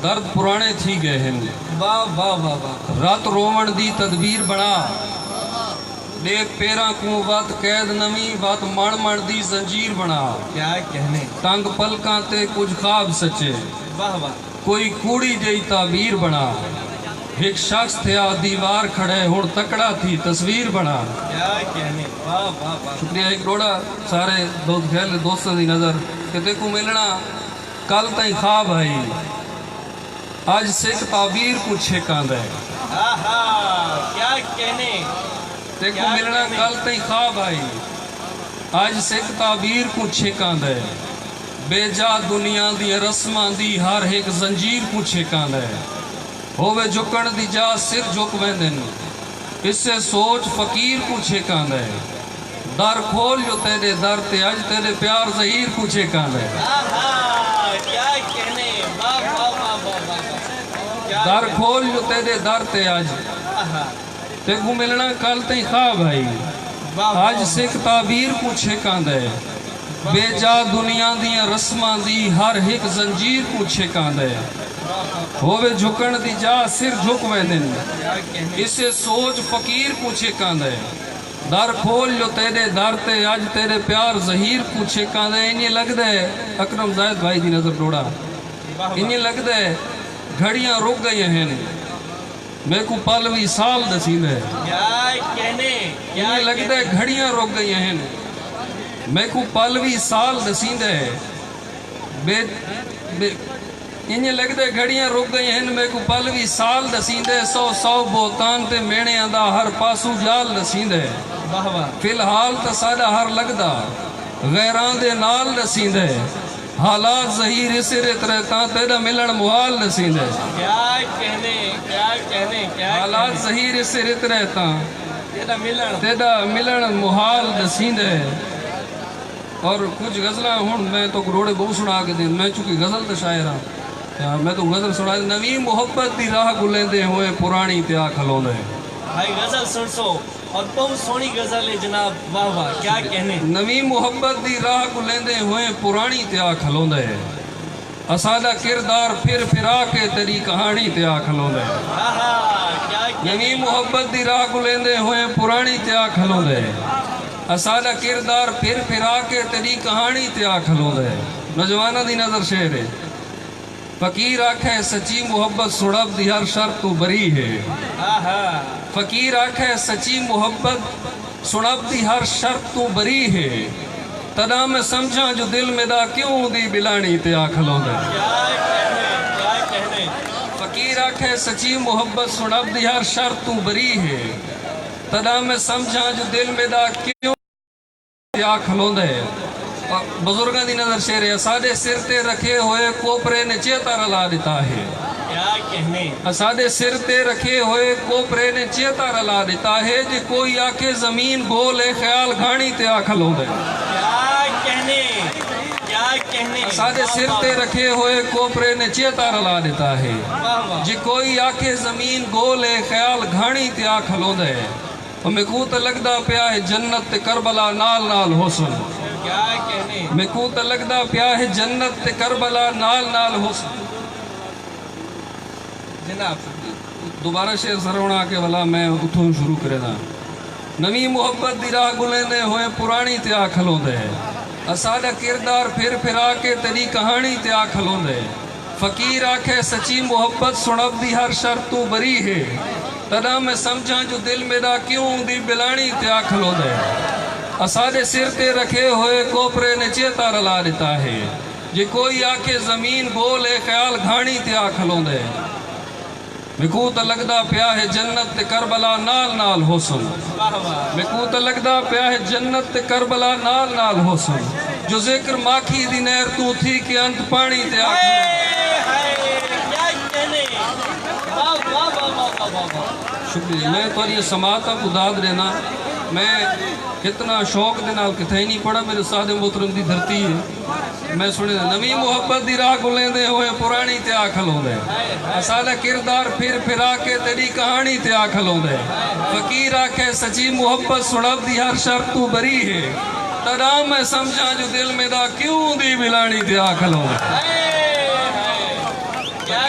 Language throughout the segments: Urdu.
درد پرانے تھی گئے ہیں واہ واہ واہ واہ رات رومن دی تدبیر بنا بے پیراں کو وات قید نمی وات مڑ دی زنجیر بنا کیا کہنے تنگ پلکاں تے کچھ خواب سچے واہ واہ کوئی کوڑی جئی تعبیر بنا ایک شخص تھیا دیوار کھڑے ہن تکڑا تھی تصویر بنا کیا کہنے واہ واہ واہ شکریہ ایک روڑا سارے دوست خیال دوستوں دی نظر کہ تے کو ملنا کل تائیں خواب آئی آج سکھ تعبیر کو چھکاندہ ہے آہا کیا کہنے تے کو ملنا کل تائیں خواب آئی آج سکھ تعبیر کو چھکاندہ ہے بے جا دنیا دی رسماں دی ہر ایک زنجیر کو چھکاندہ ہے ہووے جھکن دی جا سر جھک ویندن اس سے سوچ فقیر کو چھکاندہ ہے در کھول جو تیرے در تے اج تیرے پیار ظہیر کو چھکاندہ ہے آہا کیا کہنے واہ واہ واہ واہ واہ کیا در کھول جو تیرے در تے اج آہا تے کو ملنا کل تائیں خواب آئی واہ آج سکھ تعبیر کو چھکاندہ ہے بے جا دنیا دیاں رسماں دی ہر ایک زنجیر کو چھکاندہ ہے ہووے جھکن دی جا سر جھک ویندن کیا کہنے اسے سوچ فقیر کو چھکاندہ ہے در کھول جو تیرے در تے آج تیرے پیار ظہیر کو چھکاندہ ہے انہیں لگ ہے اکرم زاہد بھائی دی نظر ڈوڑا واہ انہیں لگ ہے گھڑیاں رک گئی ہیں میں کو پالوی سال دسید ہے کیا کہنے کیا انہیں لگ ہے گھڑیاں رک گئی ہیں میں کو پالوی سال دسید ہے انہیں لگ ہے گھڑیاں رک گئی ہیں میں کو پالوی سال دسید ہے سو بوتان تے مینے آدھا ہر پاسو جال دسید ہے واہ واہ فی الحال تا ساڈا ہر لگدا غیران دے نال دسید ہے حالات ظہیر اسے رہتا تیرا ملن محال دسید ہے کیا کہنے کیا حالات ظہیر اسے رہتا تیرا ملن تیرا ملن محال دسید ہے اور کچھ غزلہ ہون میں تو روڑے بہو سنا کے دیں میں چونکہ غزل تا شاعر ہاں میں تو غزل سنا دیں نوی محبت دی راہ گلیں دے ہوئے پرانی تیا کھلوں دے بھائی غزل سن سو اور بہت سونی غزل ہے جناب واہ واہ کیا کہنے نوی محبت دی راہ گلیں دے ہوئے پرانی تیا کھلوں دے اسادہ کردار پھر پھرا کے تیری کہانی تیا کھلوں دے آہا کیا نوی محبت دی راہ گلیں دے ہوئے پرانی تیا کھلوں دے اسادہ کردار پھر پھرا کے تیری کہانی تیا کھلوں دے نوجوانہ دی نظر شعر ہے فقیر آکھے سچی محبت سڑب دی ہر شرط تو بری ہے آہا فقیر آکھے سچی محبت سڑب دی ہر شرط تو بری ہے تدا میں سمجھا جو دل میں دا کیوں دی بلانی تے آکھلوں دے کیا کہنے فقیر آکھے سچی محبت سڑب دی ہر شرط تو بری ہے تدا میں سمجھا جو دل میں دا کیوں تے آکھلوں دے بزرگاں دی نظر شعر ہے اسادے سر تے رکھے ہوئے کوپرے نے چیتا رلا دیتا ہے کیا کہنے اسادے سر تے رکھے ہوئے کوپرے نے چیتا رلا دیتا ہے جے کوئی آکے زمین گولے خیال گھاڑی تے آکھلوں دے کیا کہنے اسادے سر تے رکھے ہوئے کوپرے نے چیتا رلا دیتا ہے واہ واہ جے کوئی آکے زمین گولے خیال گھاڑی تے آکھلوں دے میں کو تے لگدا پیا ہے جنت تے کربلا نال نال حسن کیا کہنے میں کو تے لگدا پیا ہے جنت تے کربلا نال نال حسن جناب دوبارہ شعر سرونا کے والا میں اتھوں شروع کرے دا نوی محبت دی راہ گلیں دے ہوئے پرانی تے آکھلوں دے اسادہ کردار پھر پھرا کے تیری کہانی تے آکھلوں دے فقیر آکھے سچی محبت سڑب دی ہر شرط تو بری ہے تدا میں سمجھا جو دل میں دا کیوں دی بلانی تے آکھلوں دے اسادے سر تے رکھے ہوئے کوپرے نے چیتا رلا دیتا ہے جے کوئی آکے زمین گولے خیال گھاڑی تے آکھلوں دے مکو تے لگدا پیا ہے جنت تے کربلا نال نال حسن واہ واہ مکو تے لگدا پیا ہے جنت تے کربلا نال نال حسن جو ذکر ماکھی دی نہر تو تھی کہ انت پانی تے کیا کہنے واہ واہ واہ واہ واہ واہ شکریہ میں تو یہ سماعتہ کو داد دینا میں کتنا شوق دے نال کتھائی نہیں پڑھا میرے سادے محترم دی دھرتی ہے میں سنے نوی محبت دی راہ گلیں دے ہوئے پرانی تے آکھلوں دے اسادہ کردار پھر پھرا کے تیری کہانی تے آکھلوں دے فقیر آکھے سچی محبت سڑب دی ہر شرط تو بری ہے تدا میں سمجھا جو دل میں دا کیوں دی بلانی تے آکھلوں دے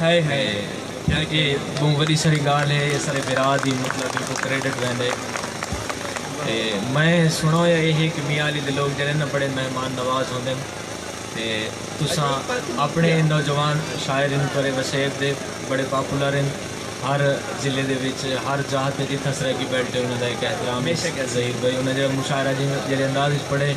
ہائے ہائے یہ بہت بڑی ساری گال ہے یہ سارے برا دی مطلب ان کو کریڈٹ ویندے میں سنو یہ ہے کہ میاں علی دے لوگ جڑے نہ بڑے مہمان نواز ہوندے تے تساں اپنے نوجوان شاعر ان پر وسیب دے بڑے پاپولر ہیں ہر ضلع دے وچ ہر جہاں تے جتھا سرائکی بیلٹ ہے انہاں دا ایک احترام ہے ظہیر بھائی انہاں جڑا مشاعرہ جڑے انداز وچ پڑھے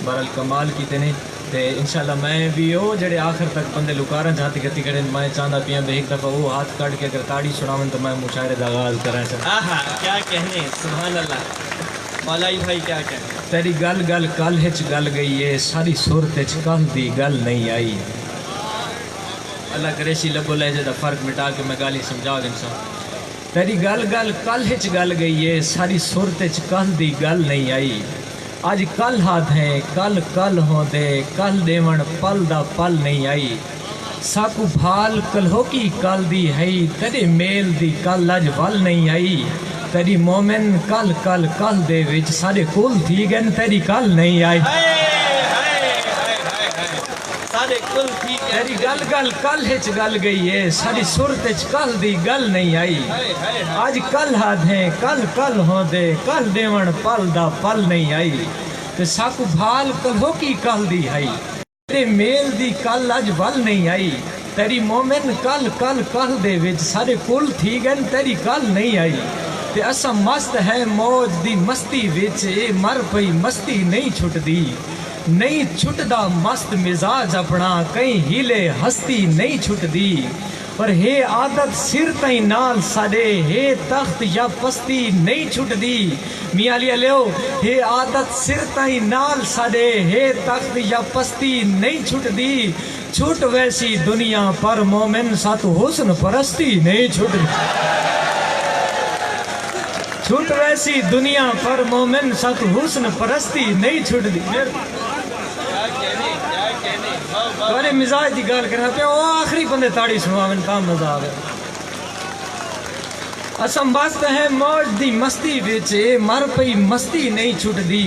بہرحال کمال کیتے نے تے انشاءاللہ میں بھی وہ جڑے آخر تک بندے لکاراں جاتی گتی کریں میں چاہتا پیاں بے ایک دفعہ وہ ہاتھ کٹ کے اگر تاڑی چھڑاون تو میں مشاعرے دا آغاز کراں چاہتا آہا کیا کہنے سبحان اللہ مولائی بھائی کیا کہنے تیری گل گل کل ہچ گل گئی ہے ساری صورت ہچ کل دی گل نہیں آئی اللہ کرے سی لبو لہجے دا فرق مٹا کے میں گالی سمجھا گا انسان تیری گل گل کل ہچ گل گئی ہے ساری صورت ہچ کل دی گل نہیں آئی آج کل ہاتھ ہیں کل کل ہوں دے کل دیون پل دا پل نہیں آئی ساکو بھال کل ہو کی کل دی ہے تیرے میل دی کل اج ول نہیں آئی تیری مومن کل کل کل دے وچ سارے کل تھی گئن تیری کل نہیں آئی سارے کل تھی تیری گل گل کل ہچ گل گئی ہے ساری صورت ہچ کل دی گل نہیں آئی آج کل ہاتھ ہیں کل کل ہوں دے کل دیون پل دا پل نہیں آئی تے ساکو بھال کل ہو کی کل دی ہے تیرے میل دی کل اج ول نہیں آئی تیری مومن کل کل کل دے وچ سارے کل تھی گئن تیری کل نہیں آئی تے اسا مست ہے موج دی مستی وچ اے مر پئی مستی نہیں چھٹ دی نہیں چھٹ دا مست مزاج اپنا کہیں ہیلے ہستی نہیں چھٹ دی پر ہے عادت سر تائیں نال ساڑے ہے تخت یا پستی نہیں چھٹ دی میاں علی علیو ہے عادت سر تائیں نال ساڑے ہے تخت یا پستی نہیں چھٹ دی چھٹ ویسی دنیا پر مومن ساتھ حسن پرستی نہیں چھٹ دی چھٹ ویسی دنیا پر مومن ساتھ حسن پرستی نہیں چھٹ دی تمہارے مزاج دی گال کرنا پہ وہ آخری بندے تاڑی سنواویں تا مزہ آگے اسم بست ہے موج دی مستی وچ مر پئی مستی نہیں چھٹ دی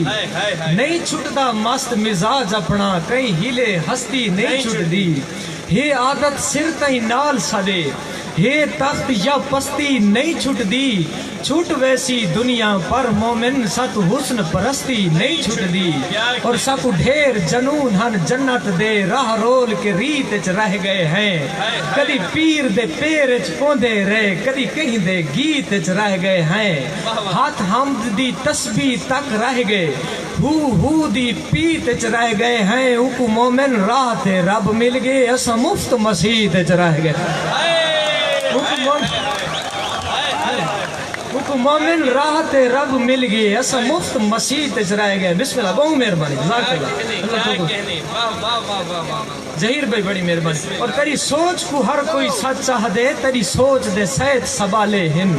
نہیں چھٹ دا مست مزاج اپنا کہیں ہیلے ہستی نہیں چھٹ دی ہے عادت سر تائیں نال ساڑے ہے تخت یا پستی نہیں چھٹ دی چھٹ ویسی دنیا پر مومن ست حسن پرستی نہیں چھٹ دی اور سکو ڈھیر جنون ہن جنت دے راہ رول کے ریت چ رہ گئے ہیں کدی پیر دے پیر چ پوندے رہے کدی کہیں دے گیت چ رہ گئے ہیں ہاتھ حمد دی تسبیح تک رہ گئے ہو دی پیت چ رہ گئے ہیں اوکو مومن راہ تے رب مل گئے اسا مفت مسیح چ رہ گئے مومن راہ تے رب مل گئے اسا مفت مسیح تے رہ گئے بسم اللہ بہت مہربانی جزاک اللہ ظہیر بھائی بڑی مہربانی اور تیری سوچ کو ہر کوئی سچ چاہ دے تیری سوچ دے سید سبالے ہن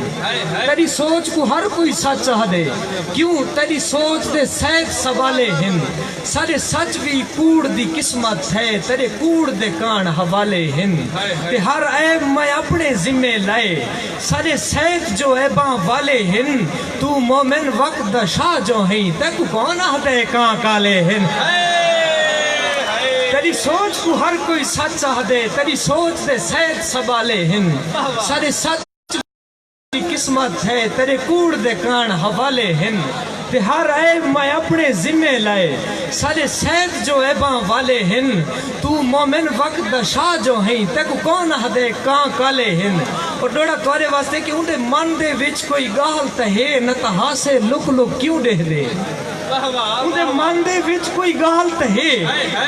تیری سوچ کو ہر کوئی سچ چاہ دے کیوں تیری سوچ دے سید سبالے ہن سارے سچ بھی کوڑ دی قسمت ہے تیرے کوڑ دے کان حوالے ہن تے ہر عیب میں اپنے ذمے لائے سارے سید جو عیباں والے ہن تو مومن وقت دا شاہ جو ہیں تے کو کون آتے کان کالے ہن تیری سوچ کو ہر کوئی سچ چاہ دے تیری سوچ دے سید سبالے ہن سارے سچ کی قسمت ہے تیرے کوڑ دے کان حوالے ہن تے ہر عیب میں اپنے ذمے لائے سارے سید جو عیباں والے ہن تو مومن وقت دا شاہ جو ہیں تے کو کون آدھے کان کالے ہن اور ڈوڑا توارے واسطے کہ انہیں من دے وچ کوئی گال تہے نتہا سے لک لک کیوں دے دے انہیں من دے وچ کوئی گال تہے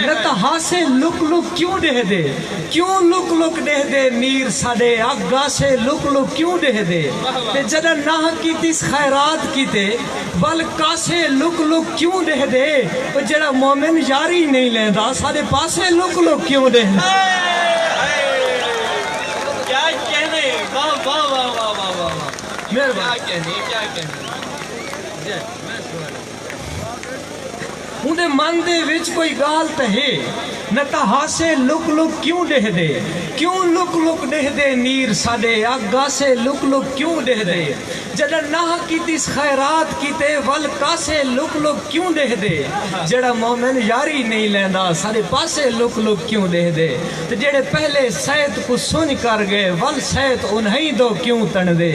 نتہا سے لک لک کیوں دے دے کیوں لک لک دے دے میر ساڑے آگا سے لک لک کیوں دے دے تے جدہ نہ کیتی خیرات کیتے بلکہ سے لک لک کیوں دے دے اور جدہ مومن یاری نہیں لیندہ سارے پاسے لک لک کیوں دے دے کیا کہنے واہ واہ واہ واہ واہ واہ مہربانی کیا کہنے انہیں من دے وچ کوئی گال تہے نتہا سے لک لک کیوں دے دے کیوں لک لک دہ دے نیر ساڈے آگا سے لک لک کیوں دہ دے جڑا نہ کیتی خیرات کیتے ول کاسے لک لک کیوں دہ دے جڑا مومن یاری نہیں لیندا سارے پاسے لک لک کیوں دہ دے تے جڑے پہلے سیت کو سن کر گئے ول سیت انہیں دو کیوں تن دے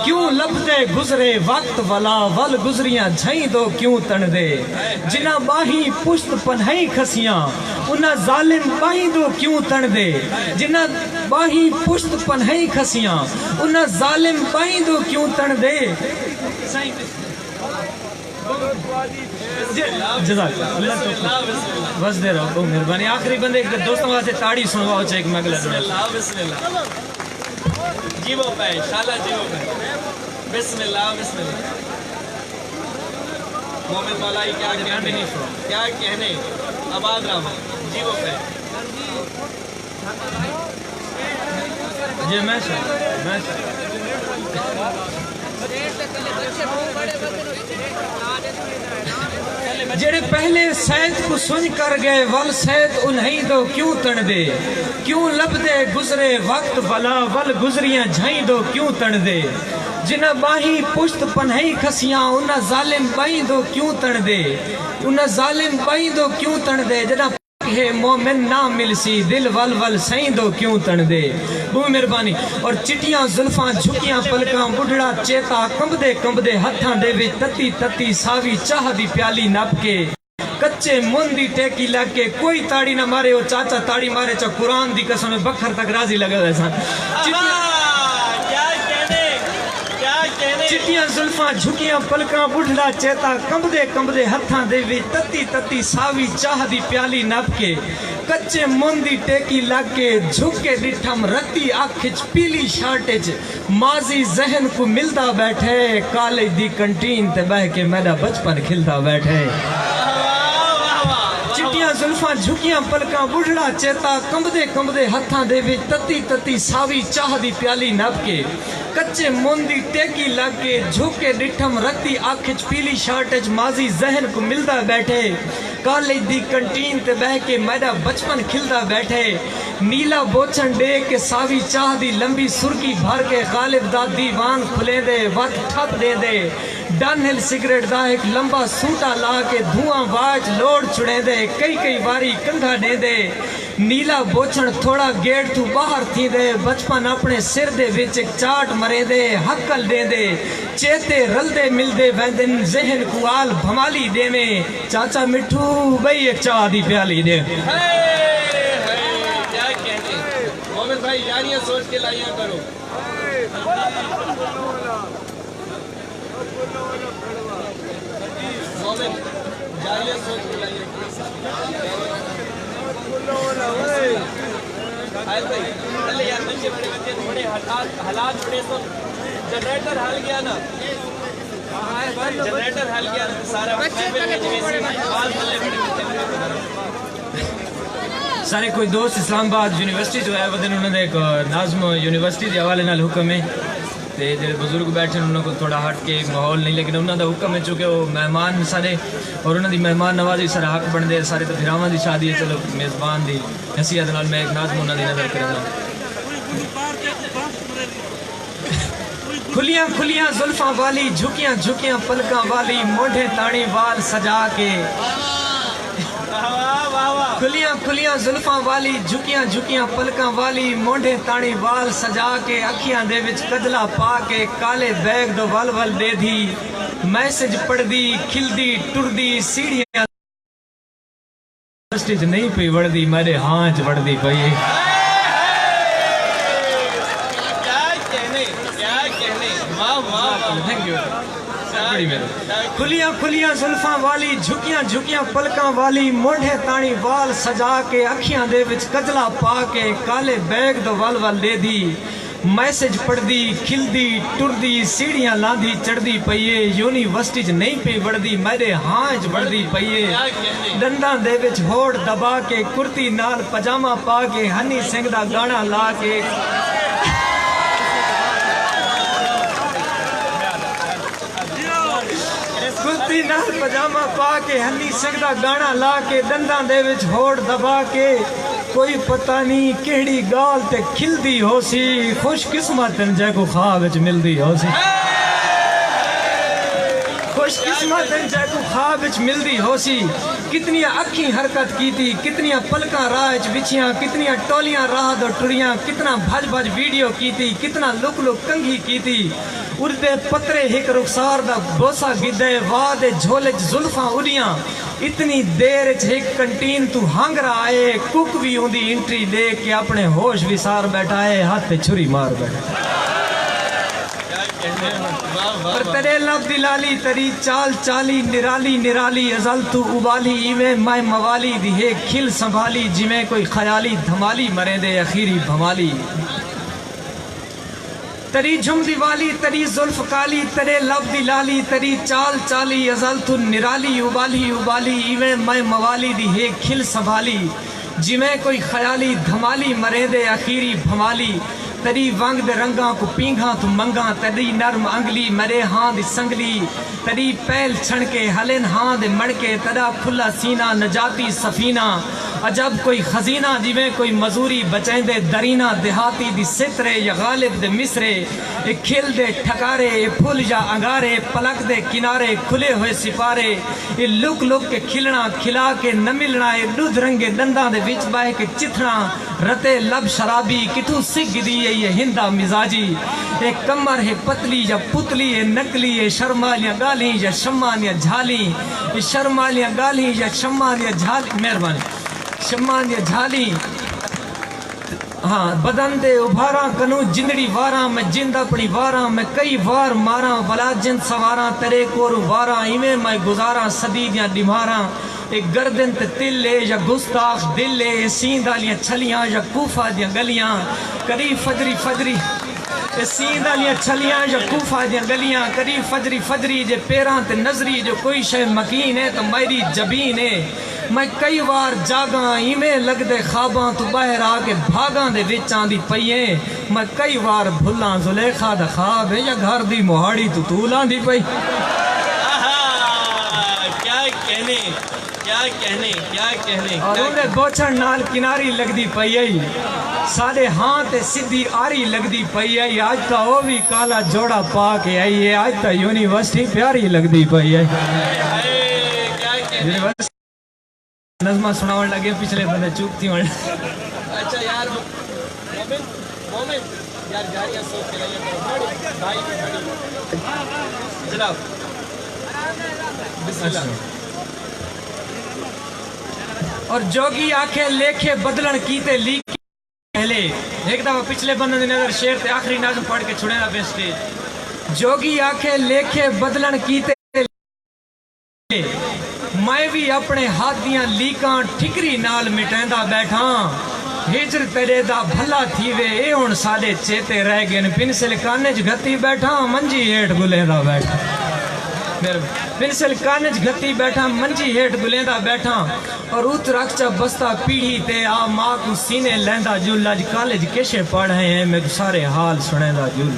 کیوں لبدے گزرے وقت ولا ول گزریاں جھیں دو کیوں تن دے جنہ باہیں پشت پنہیں کھسیاں انہاں ظالم باہیں دو کیوں تن دے جنہ باہیں پشت پنہیں کھسیاں انہاں ظالم باہیں دو کیوں تن دے جزاک اللہ بس دے رہو مہربانی آخری بندے دوستوں واسطے تاڑی سنواؤ چاہے کہ میں اگلا بسم اللہ جیو پہ شالا جیو پہ بسم اللہ مومن مولائی کیا کہنے آباد رہا جیو پہ جی میں جڑے پہلے سیت کو سن کر گئے ول سیت انہیں دو کیوں تن دے کیوں لبدے گزرے وقت بلا ول گزریاں جھائیں دو کیوں تن دے جنہ باہیں پشت پنہیں کھسیاں انہ ظالم باہیں دو کیوں تن دے انہ ظالم باہیں دو کیوں تن دے جنہ ہے مومن نہ مل سی دل ول ول سائیں دو کیوں تن دے بہت مہربانی اور چٹیاں زلفاں جھکیاں پلکاں بڑھڑا چیتا کمبدے ہتھاں دے وچ تتی تتی ساوی چاہ دی پیالی نپ کے کچے من دی ٹیکی لگ کے کوئی تاڑی نہ مارے او چاچا تاڑی مارے چا قرآن دی قسم بکھر تک راضی لگے ہوئے سن چٹیاں زلفاں جھکیاں پلکاں بڑھڑا چیتا کمبدے ہتھاں دے وچ تتی تتی ساوی چاہ دی پیالی نپ کے کچے من دی ٹیکی لگ کے جھک کے ڈٹھم رتی اکھ پیلی شارٹج ماضی ذہن کو ملدا بیٹھے کالج دی کنٹین تے بہ کے میرا بچپن کھلدا بیٹھے چٹیاں زلفاں جھکیاں پلکاں بڑھڑا چیتا کمبدے ہتھاں دے وچ تتی تتی ساوی چاہ دی پیالی نپ کے کچے من دی ٹیکی لگ کے جھک کے ڈٹھم رتی اکھ پیلی شارٹج ماضی ذہن کو ملدا بیٹھے کالج دی کنٹین تے بہ کے میرا بچپن کھلدا بیٹھے نیلا بوچھن دے کے ساوی چاہ دی لمبی سرکی بھر کے غالب دا دیوان کھلے دے وقت ٹھپ دے دے ڈن ہل سگریٹ دا ایک لمبا سوٹا لا کے دھواں واج لوڑ چھڑے دے کئی واری کنگھا دے دے نیلا بوچھن تھوڑا گیٹ تو باہر تھی دے بچپن اپنے سر دے وچ ایک چاٹ مرے دے حقل دے دے چیتے رلدے ملدے ویندن ذہن کو آل بھمالی دے میں چاچا مٹھو بھئی ایک چاہ دی پیالی دے کیا کہتے مومن بھائی یاریاں سوچ کے لائیاں کرو مومن جاریاں سوچ کے لائیاں آئے بھائی پہلے یار بچے بڑے حالات بڑے سن جنریٹر حل گیا نا جنریٹر حل گیا سارا سارے کوئی دوست اسلام آباد یونیورسٹی جو ہے ودن انہوں نے ایک ناظم یونیورسٹی دے حوالے نال حکم ہے تے جڑے بزرگ بیٹھے انہوں کو تھوڑا ہٹ کے ماحول نہیں لیکن انہوں دا حکم ہے چونکہ وہ مہمان سارے اور انہوں دی مہمان نوازی سارا حق بن دے سارے تو بھراواں دی شادی ہے چلو میزبان دی نصیحت نال میں ایک ناظم انہوں دی نظر کرنا کھلیاں زلفاں والی جھکیاں پلکاں والی موڈھے تاڑی وال سجا کے کھلیاں زلفاں والی جھکیاں پلکاں والی موڈھے تاڑی وال سجا کے اکھیاں دے وچ کجلا پا کے کالے bag do will will they the message پڑھ دی کھل دی ٹر دی سیڑھیاں سٹیج نہیں پئی وڑ دی میرے ہانچ وڑ دی پئی کھلیاں زلفاں والی جھکیاں پلکاں والی موڈھے تاڑی وال سجا کے اکھیاں دے وچ کجلا پا کے کالے bag do will will they the message پڑھ دی کھل دی ٹر دی سیڑھیاں لاندھی چڑھ دی پئیے یونیورسٹی چ نہیں پئی وڑدی میرے ہانچ وڑدی پئیے ڈنڈاں دے وچ ہوڑ دبا کے کرتی نال پجامہ پا کے ہنی سنگھ دا گانا لا کے کرتی نال پجامہ پا کے ہنی سنگھ دا گانا لا کے ڈنڈاں دے وچ ہوڑ دبا کے کوئی پتہ نہیں کیڑی گال تے کھلدی ہو سی خوش قسمت جے کو خواب وچ ملدی ہو سی خوش قسمت جے کو خواب وچ ملدی ہو سی کتنی اکھیں حرکت کیتی کتنی پلکاں راہ وچ بچیاں کتنی ٹولیاں راہ دو ٹریاں کتنا بھج بھج ویڈیو کیتی کتنا لک لک کنگھی کیتی اردے پترے ہک رخسار دا بوسا گدے واہ دے جھولے چ زلفاں اڑیاں اتنی دیر چ ایک کنٹین تو ہنگ رہا ہے کک بھی ہوندی انٹری دے کے اپنے ہوش وسار بیٹھا ہے ہاتھ تے چھری مار بیٹھا پر تیرے لب دلالی تری چال چالی نرالی نرالی ازل تو ابالی ایویں میں موالی دی ہے کھل سنبھالی جویں کوئی خیالی دھمالی مرے دے اخیری بھمالی تری جھم دیوالی تری زلف کالی تیرے لب دلالی تری چال چالی ازل تو نرالی ابالی ابالی ایویں میں موالی دی ہے کھل سنبھالی جویں کوئی خیالی دھمالی مرے دے اخیری بھمالی تری وانگ دے رنگاں کو پینگاں تو منگاں تری نرم انگلی مرے ہاں دی سنگلی تری پیل چھن کے ہلن ہاں دے مڑکے ترا کھلا سینہ نجاتی سفینہ عجب کوئی خزینہ جویں کوئی مزوری بچیں دے درینہ دیہاتی دی سترے یا غالب دے مصرے اے کھل دے ٹھکارے اے پھول یا انگارے پلک دے کنارے کھلے ہوئے سپارے اے لک لک کے کھلنا کھلا کے نہ ملنا اے دودھ رنگے دنداں دے وچ بہ کے چتھنا رتے لب شرابی کتوں سگ دی یہ ہندا مزاجی اے کمر ہے پتلی یا پتلی ہے نکلی ہے شرمالیاں گالی یا شمالیاں جھالی اے شرمالیاں گالی یا شمالیاں جھالی مہربانی شمالیاں جھالی ہاں بدن دے ابھاراں کنو جندڑی واراں میں جند اپنی واراں میں کئی وار ماراں بلا جند سواراں تیرے کورو واراں ایویں میں گزاراں صدی دیاں ڈماراں ایک گردن تے تل لے یا گستاخ دل لے سیند والیاں چھلیاں یا کوفہ دیاں گلیاں کری فجری فجری سیند والیاں چھلیاں یا کوفہ دیاں گلیاں کری فجری فجری جے پیراں تے نظری جو کوئی شے مکین ہے تو میری جبین ہے میں کئی وار جاگاں ایویں لگ دے خواباں تو باہر آ کے بھاگاں دے وچاں دی پئیے میں کئی وار بھلاں زلیخا دا خواب ہے یا گھر دی موہاڑی تو تولاں دی پئی کیا کہنے اور انہیں بوچھڑ نال کناری لگ دی پئی آئی سارے ہاں تے سدھی آری لگ دی پئی آئی آج تا وہ بھی کالا جوڑا پا کے آئی ہے آج تا یونیورسٹی پیاری لگ دی پئی آئی نظمہ سناون لگے پچھلے بندے چوک تھی اچھا یار مومن یار جاریاں سوچ کے لئے بھائی جناب بسم اللہ اور جوگی آنکھیں لیکھے بدلن کیتے لیک پہلے ایک دفعہ پچھلے بندے دی نظر شیر تے آخری نظم پڑھ کے چھوڑے نا پہ سٹیج جوگی آنکھیں لیکھے بدلن کیتے میں بھی اپنے ہاتھ دیاں لیکاں ٹھکری نال مٹیندا بیٹھاں ہجر تیرے دا بھلا تھی وے اے ہن ساڈے چیتے رہ گئے پنسل کانج گھتی بیٹھا منجی ہیٹھ گلیندا بیٹھا پنسل کانج گھتی بیٹھا منجی ہیٹھ گلیندا بیٹھا اور اوت رکھچا بستا پیڑھی تے آ ماں کو سینے لیندا جل اج کالج کیشے پڑھے ہیں میں سارے حال سنیندا جل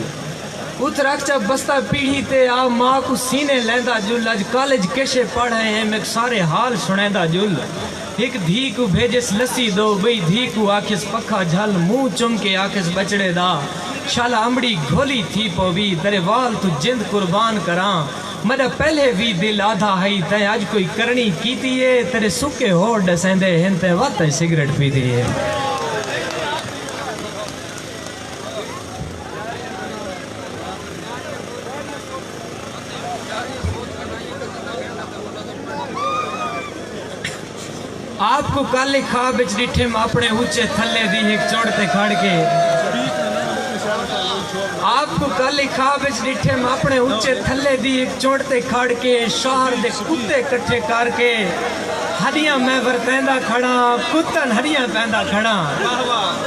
اوت رکھچا بستا پیڑھی تے آ ماں کو سینے لیندا جل اج کالج کیشے پڑھے ہیں میں سارے حال سنیندا جل ایک دھی کو بھیجس لسی دو بئی دھی کو آکھس پکھا جھل منہ چم کے آکھس بچڑے دا شالا امڑی گھولی تھی پوی تیرے وال تو جند قربان کراں میرا پہلے بھی دل آدھا ہی تے آج کوئی کرنی کیتی ہے تیرے سکے ہور ڈسیندے ہنتے وقت سگریٹ پیتی ہے آپ کو کالی خواب بچ ڈٹھے اپنے اونچے تھلے دی ایک چوڑتے کھڑ کے آپ کو کالی خواب بچ ڈٹھے اپنے اونچے تھلے دی ایک چوڑتے کھڑ کے شہر دے کتے کٹھے کر کے ہریاں میں ورتیندا کھڑا کتن ہریاں پیندا کھڑا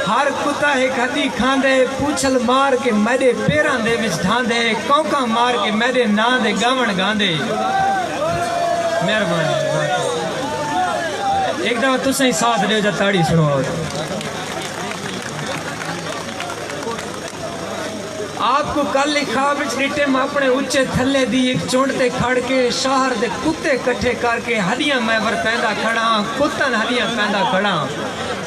ہر کتا ایک ہدی کھاندے پوچھل مار کے میرے پیراں دے وچ ڈھاندے کونکاں مار کے میرے ناں دے گاون گاندے مہربانی ایک دفعہ تسیں ساتھ دے جا تاڑی سنو آپ کو کل خواب وچ ڈٹے اپنے اونچے تھلے دی ایک چونڈتے کھڑ کے شہر دے کتے کٹھے کر کے ہڈیاں میں ور پیندا کھڑا کتن ہڈیاں پیندا کھڑا